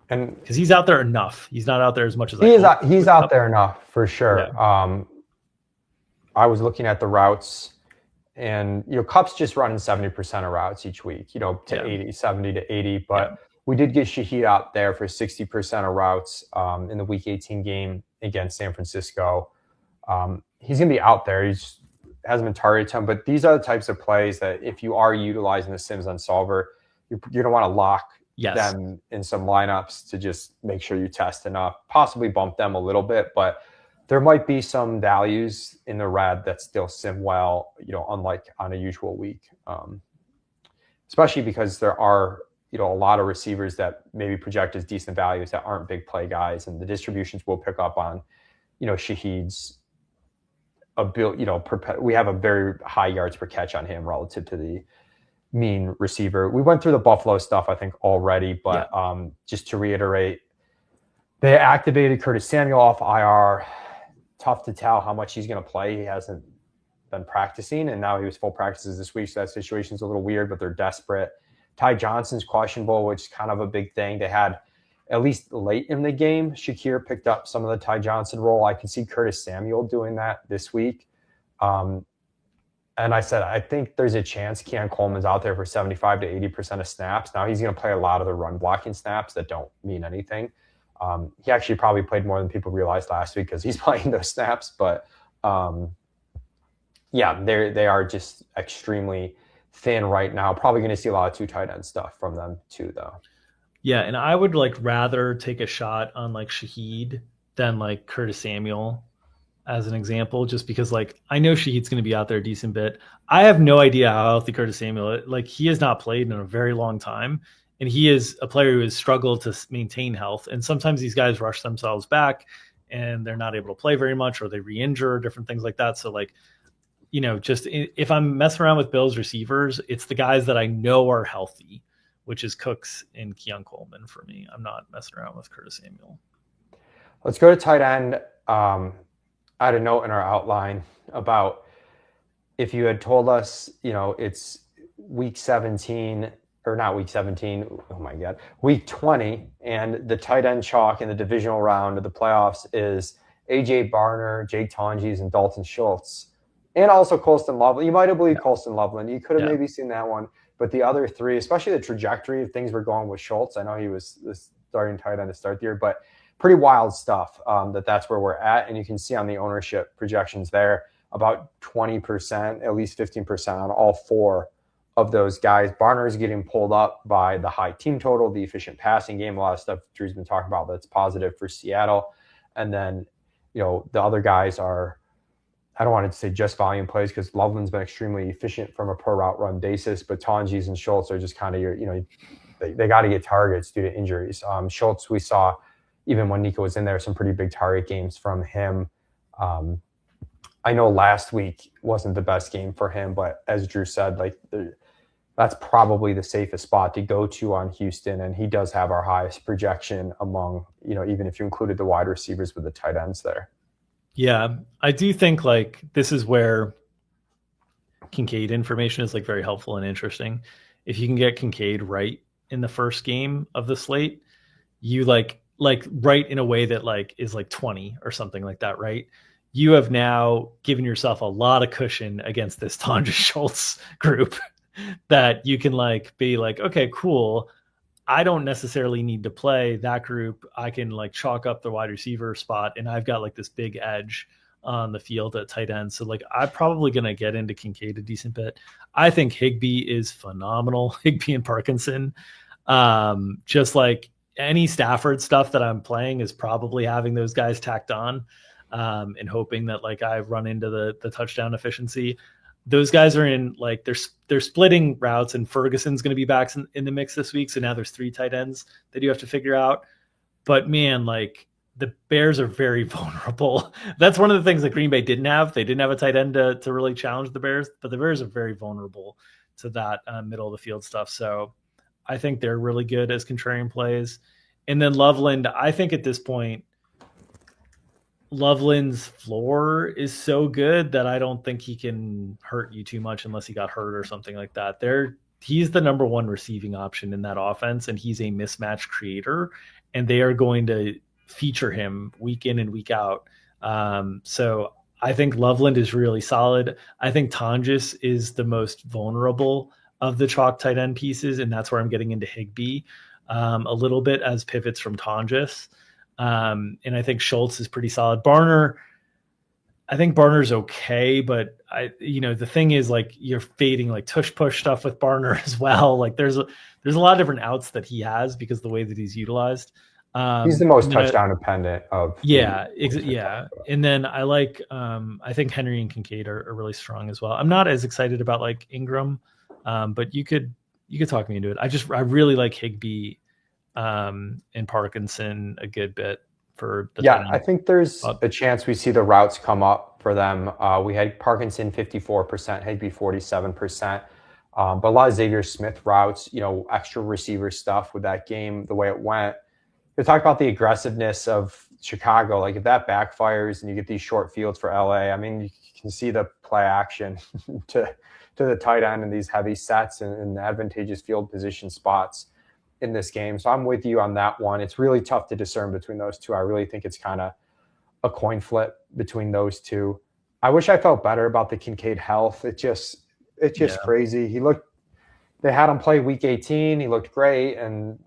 And because he's out there enough, he's not out there as much as he's out there enough for sure. Yeah. I was looking at the routes, and Kupp's just running 70% of routes each week, to 80, 70 to 80. But we did get Shaheed out there for 60% of routes in the Week 18 game against San Francisco. He's going to be out there. He's hasn't been targeted to him, but these are the types of plays that if you are utilizing the Sims on Solver, you're going to want to lock them in some lineups to just make sure you test enough, possibly bump them a little bit. But there might be some values in the red that still sim well, unlike on a usual week, especially because there are a lot of receivers that maybe project as decent values that aren't big play guys, and the distributions will pick up on Shaheed's ability. We have a very high yards per catch on him relative to the mean receiver. We went through the Buffalo stuff, I think, already, but just to reiterate, they activated Curtis Samuel off IR. Tough to tell how much he's going to play. He hasn't been practicing, and now he was full practices this week, so that situation's a little weird, but they're desperate. Ty Johnson's questionable, which is kind of a big thing. They had, at least late in the game, Shakir picked up some of the Ty Johnson role. I can see Curtis Samuel doing that this week. And I said, I think there's a chance Keon Coleman's out there for 75 to 80% of snaps. Now he's going to play a lot of the run blocking snaps that don't mean anything. He actually probably played more than people realized last week because he's playing those snaps. But they are just extremely thin right now. Probably going to see a lot of 2 tight end stuff from them too, though. Yeah, and I would rather take a shot on Shaheed than Curtis Samuel as an example, just because I know Shaheed's going to be out there a decent bit. I have no idea how healthy Curtis Samuel is. He has not played in a very long time, and he is a player who has struggled to maintain health. And sometimes these guys rush themselves back and they're not able to play very much, or they re-injure, different things like that. So just if I'm messing around with Bills receivers, it's the guys that I know are healthy, which is Cooks and Keon Coleman for me. I'm not messing around with Curtis Samuel. Let's go to tight end. I had a note in our outline about if you had told us, it's week 17, or not week 17, oh my God, week 20, and the tight end chalk in the divisional round of the playoffs is A.J. Barner, Jake Tonges, and Dalton Schultz, and also Colston Loveland. You might have believed Colston Loveland. You could have maybe seen that one. But the other 3, especially the trajectory of things were going with Schultz. I know he was the starting tight end to start the year, but pretty wild stuff that's where we're at. And you can see on the ownership projections there, about 20%, at least 15% on all 4 of those guys. Barner is getting pulled up by the high team total, the efficient passing game, a lot of stuff Drew's been talking about that's positive for Seattle. And then, the other guys are, I don't want to say just volume plays because Loveland's been extremely efficient from a per route run basis, but Tonges and Schultz are just kind of they got to get targets due to injuries. Schultz, we saw even when Nico was in there, some pretty big target games from him. I know last week wasn't the best game for him, but as Drew said, that's probably the safest spot to go to on Houston, and he does have our highest projection among, even if you included the wide receivers with the tight ends there. Yeah, I do think this is where Kincaid information is very helpful and interesting. If you can get Kincaid right in the first game of the slate, you right in a way that is 20 or something like that, right? You have now given yourself a lot of cushion against this Tonja Schultz group that you can be okay, cool. I don't necessarily need to play that group. I can chalk up the wide receiver spot, and I've got this big edge on the field at tight end. So I'm probably going to get into Kincaid a decent bit. I think Higbee is phenomenal. Higbee and Parkinson, just any Stafford stuff that I'm playing is probably having those guys tacked on, and hoping that I run into the touchdown efficiency. Those guys are in they're splitting routes, and Ferguson's going to be back in the mix this week. So now there's 3 tight ends that you have to figure out. But man, the Bears are very vulnerable. That's one of the things that Green Bay didn't have. They didn't have a tight end to really challenge the Bears, but the Bears are very vulnerable to that middle of the field stuff. So I think they're really good as contrarian plays. And then Loveland, I think at this point, Loveland's floor is so good that I don't think he can hurt you too much unless he got hurt or something like that. He's the number 1 receiving option in that offense, and he's a mismatch creator, and they are going to feature him week in and week out. So I think Loveland is really solid. I think Tonjes is the most vulnerable of the chalk tight end pieces, and that's where I'm getting into Higbee a little bit as pivots from Tonjes. And I think Schultz is pretty solid. Barner, I think Barner's okay, but the thing is you're fading tush push stuff with Barner as well. There's a lot of different outs that he has because of the way that he's utilized. He's the most And then touchdown dependent of yeah, the yeah. And then I like I think Henry and Kincaid are really strong as well. I'm not as excited about like Ingram, but you could talk me into it. I really like Higbee and Parkinson a good bit for the tight Yeah, I end. think there's But a chance we see the routes come up for them. We had Parkinson 54%, Higby 47%. But a lot of Xavier Smith routes, extra receiver stuff with that game, the way it went. To talk about the aggressiveness of Chicago, like if that backfires and you get these short fields for LA, I mean, you can see the play action to the tight end and these heavy sets and advantageous field position spots in this game. So I'm with you on that one. It's really tough to discern between those two. I really think it's kind of a coin flip between those two. I wish I felt better about the Kincaid health. It's just yeah, crazy. They had him play week 18. He looked great, and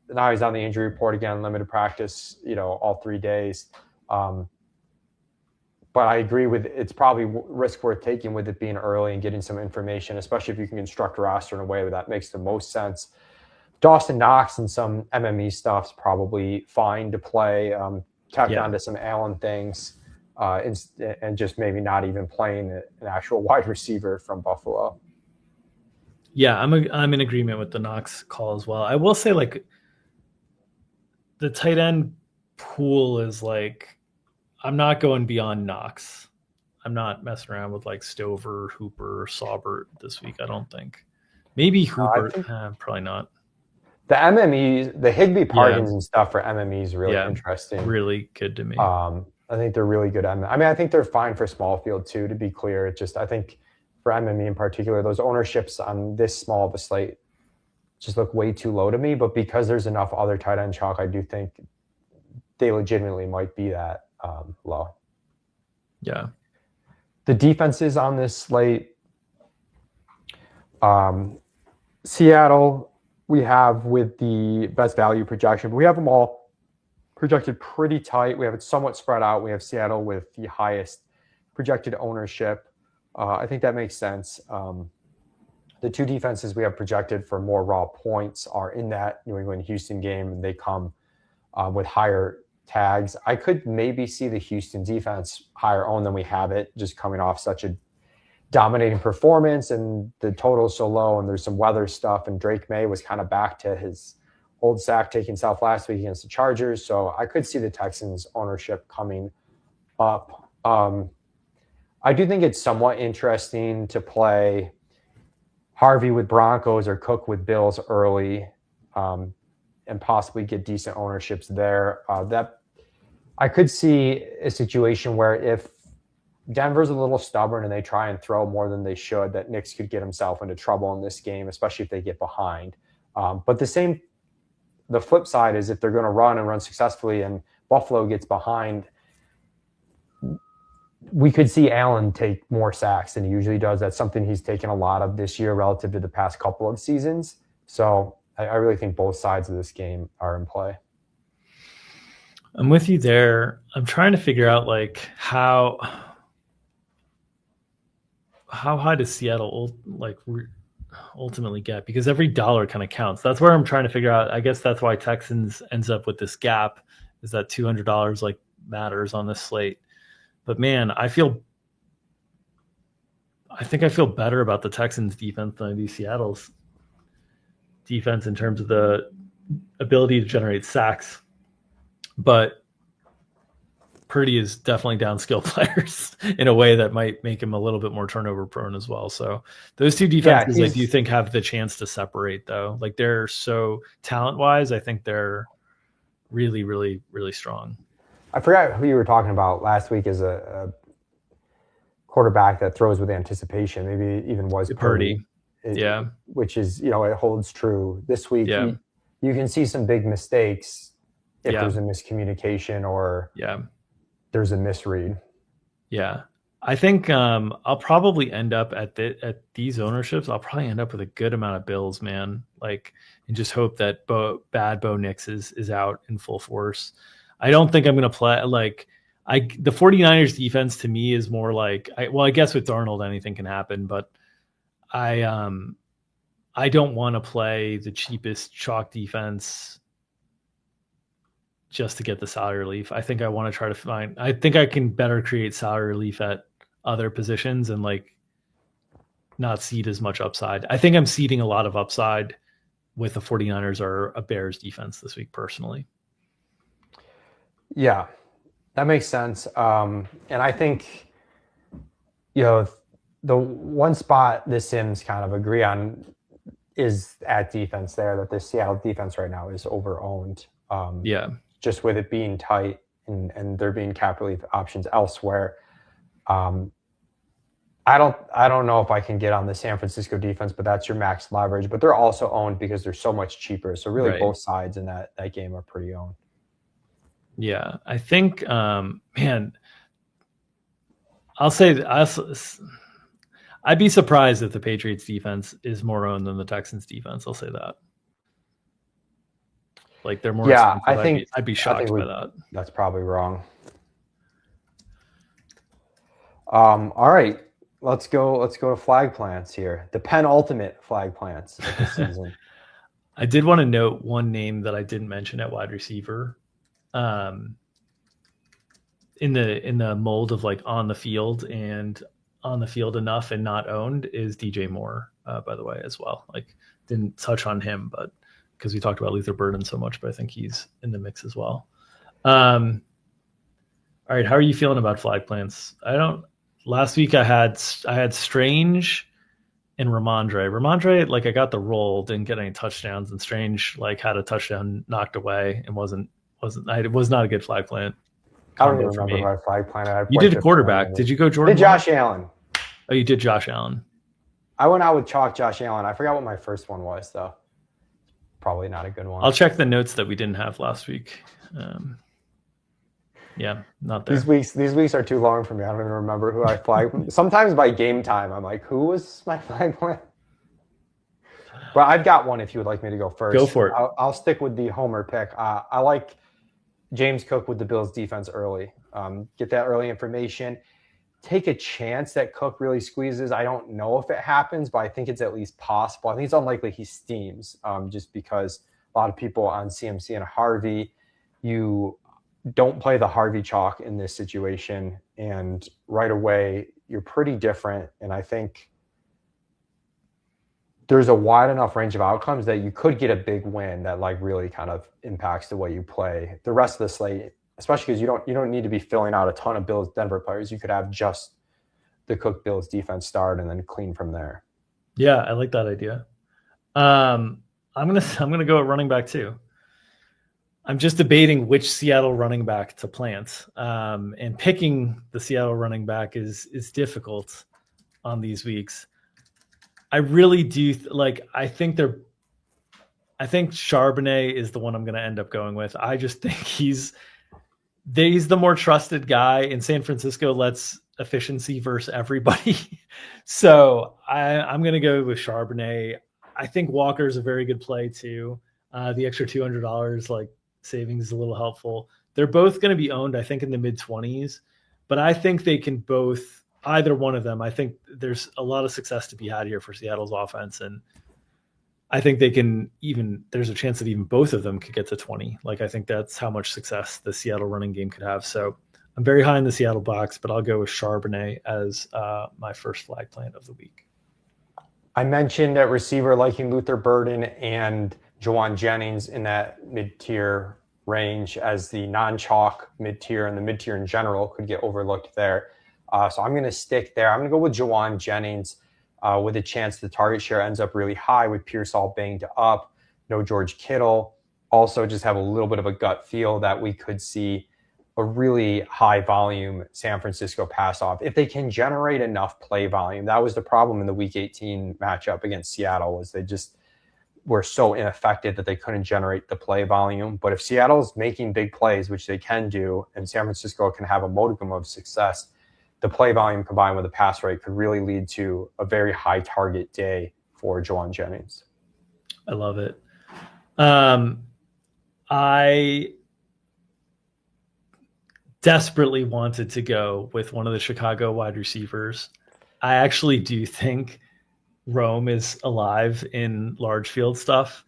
now he's on the injury report again, limited practice, all 3 days. But I agree with it's probably risk worth taking with it being early and getting some information, especially if you can construct a roster in a way where that makes the most sense. Dawson Knox and some MME stuff's probably fine to play. Tacked onto some Allen things, and just maybe not even playing an actual wide receiver from Buffalo. yeah. I'm in agreement with the Knox call as well. I will say like the tight end pool is like I'm not going beyond Knox. I'm not messing around with like Stover, Hooper, or Saubert this week. I don't think. Maybe I Hooper, think probably not. the MMEs, the Higby Yeah, Parkins and stuff for MME is really yeah, interesting. really good to me. I think they're really good. I mean, I think they're fine for small field too, to be clear. It just, I think for MME in particular, those ownerships on this small of a slate just look way too low to me. But because there's enough other tight end chalk, I do think they legitimately might be that low. Yeah, The defenses on this slate, Seattle, we have with the best value projection, but we have them all projected pretty tight. We have it somewhat spread out. We have Seattle with the highest projected ownership. I think that makes sense. The two defenses we have projected for more raw points are in that New England-Houston game. They come with higher tags. I could maybe see the Houston defense higher owned than we have it, just coming off such a dominating performance, and the total is so low, and there's some weather stuff, and Drake May was kind of back to his old sack taking self last week against the Chargers. So I could see the Texans ownership coming up. I do think it's somewhat interesting to play Harvey with Broncos or Cook with Bills early, and possibly get decent ownerships there. That I could see a situation where if Denver's a little stubborn and they try and throw more than they should, that Knicks could get himself into trouble in this game, especially if they get behind. But the flip side is if they're going to run and run successfully and Buffalo gets behind, we could see Allen take more sacks than he usually does. That's something he's taken a lot of this year relative to the past couple of seasons. So I really think both sides of this game are in play. I'm with you there. I'm trying to figure out like how high does Seattle ultimately get, because every dollar kind of counts. That's where I'm trying to figure out. I guess that's why Texans ends up with this gap, is that $200 like matters on this slate. But man, I think I feel better about the Texans defense than I do Seattle's defense in terms of the ability to generate sacks. But Purdy is definitely downskill players in a way that might make him a little bit more turnover prone as well. So those two defenses, I do think have the chance to separate though. Like they're so talent wise, I think they're really, really, really strong. I forgot who you were talking about last week as a quarterback that throws with anticipation. Maybe even was Purdy. Yeah. Which is, it holds true this week. Yeah. You can see some big mistakes if there's a miscommunication or there's a misread. Yeah. I think I'll probably end up at these ownerships. I'll probably end up with a good amount of Bills, man. Like, and just hope that bad Bo Nix is out in full force. I don't think I'm going to play the 49ers defense to me is more like, I guess with Darnold anything can happen, but I don't want to play the cheapest chalk defense just to get the salary relief. I think I want to try to find. I think I can better create salary relief at other positions and like not seed as much upside. I think I'm seeding a lot of upside with the 49ers or a Bears defense this week personally. Yeah, that makes sense. And I think, the one spot the Sims kind of agree on is at defense there, that the Seattle defense right now is over-owned. Yeah. Just with it being tight and there being cap relief options elsewhere. I don't know if I can get on the San Francisco defense, but that's your max leverage. But they're also owned because they're so much cheaper. So really both sides in that game are pretty owned. Yeah, I think, man, I'd be surprised if the Patriots defense is more owned than the Texans defense. I'll say that. Like they're more. Yeah, I think I'd be shocked by that. That's probably wrong. All right, let's go to flag plants here. The penultimate flag plants of the season. I did want to note one name that I didn't mention at wide receiver. In the mold of like on the field and on the field enough and not owned is DJ Moore, by the way, as well. Like didn't touch on him, but because we talked about Luther Burden so much, but I think he's in the mix as well. All right, how are you feeling about flag plants? Last week I had Strange and Ramondre. Ramondre, like I got the roll, didn't get any touchdowns, and Strange like had a touchdown knocked away and it was not a good flag plant. I don't even remember my flag plant. You did a quarterback. Did you go Jordan? Did Josh Allen? Oh, you did Josh Allen. I went out with Josh Allen. I forgot what my first one was, though. Probably not a good one. I'll check the notes that we didn't have last week. Yeah, not there. These weeks are too long for me. I don't even remember who I flagged. Sometimes by game time, I'm like, who was my flag plant? But I've got one if you would like me to go first. Go for it. I'll stick with the homer pick. I like James Cook with the Bills defense early. Get that early information. Take a chance that Cook really squeezes. I don't know if it happens, but I think it's at least possible. I think it's unlikely he steams, just because a lot of people on CMC and Harvey, you don't play the Harvey chalk in this situation, and right away you're pretty different. And I think there's a wide enough range of outcomes that you could get a big win that like really kind of impacts the way you play the rest of the slate, especially because you don't need to be filling out a ton of Bills Denver players. You could have just the Cook Bills defense start and then clean from there. Yeah, I like that idea. I'm gonna go at running back too. I'm just debating which Seattle running back to plant, and picking the Seattle running back is difficult on these weeks. I really do I think Charbonnet is the one I'm going to end up going with. I just think he's the more trusted guy in San Francisco. Lets efficiency versus everybody. So I'm going to go with Charbonnet. I think Walker's a very good play too. The extra $200 like savings is a little helpful. They're both going to be owned, I think, in the mid-20s, but I think they can both. Either one of them, I think there's a lot of success to be had here for Seattle's offense. And I think there's a chance that even both of them could get to 20. Like, I think that's how much success the Seattle running game could have. So I'm very high in the Seattle box, but I'll go with Charbonnet as my first flag plant of the week. I mentioned at receiver liking Luther Burden and Jawan Jennings in that mid-tier range as the non-chalk mid-tier, and the mid-tier in general could get overlooked there. So I'm going to stick there. I'm going to go with Jawan Jennings with a chance the target share ends up really high with Pierce all banged up. No George Kittle. Also just have a little bit of a gut feel that we could see a really high volume San Francisco pass off if they can generate enough play volume. That was the problem in the Week 18 matchup against Seattle, was they just were so ineffective that they couldn't generate the play volume. But if Seattle's making big plays, which they can do, and San Francisco can have a modicum of success, the play volume combined with the pass rate could really lead to a very high target day for Jawan Jennings. I love it. I desperately wanted to go with one of the Chicago wide receivers. I actually do think Rome is alive in large field stuff.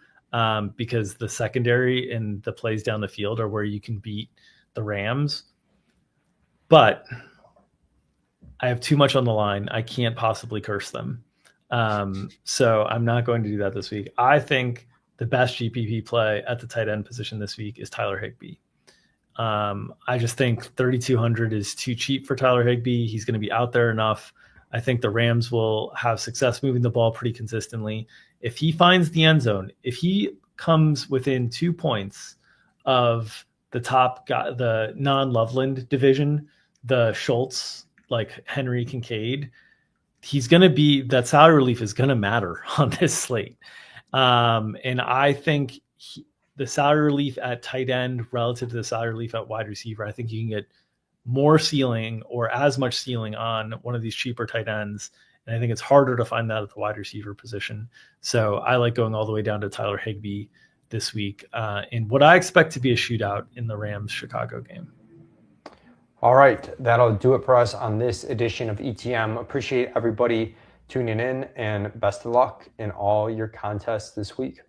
because the secondary and the plays down the field are where you can beat the Rams. But I have too much on the line. I can't possibly curse them. So I'm not going to do that this week. I think the best GPP play at the tight end position this week is Tyler Higbee. I just think 3,200 is too cheap for Tyler Higbee. He's going to be out there enough. I think the Rams will have success moving the ball pretty consistently. If he finds the end zone, if he comes within 2 points of the top guy, the non-Loveland division, the Schultz, like Henry Kincaid, he's going to be, that salary relief is going to matter on this slate. And I think the salary relief at tight end relative to the salary relief at wide receiver, I think you can get more ceiling or as much ceiling on one of these cheaper tight ends. And I think it's harder to find that at the wide receiver position. So I like going all the way down to Tyler Higbee this week in what I expect to be a shootout in the Rams-Chicago game. All right, that'll do it for us on this edition of ETM. Appreciate everybody tuning in, and best of luck in all your contests this week.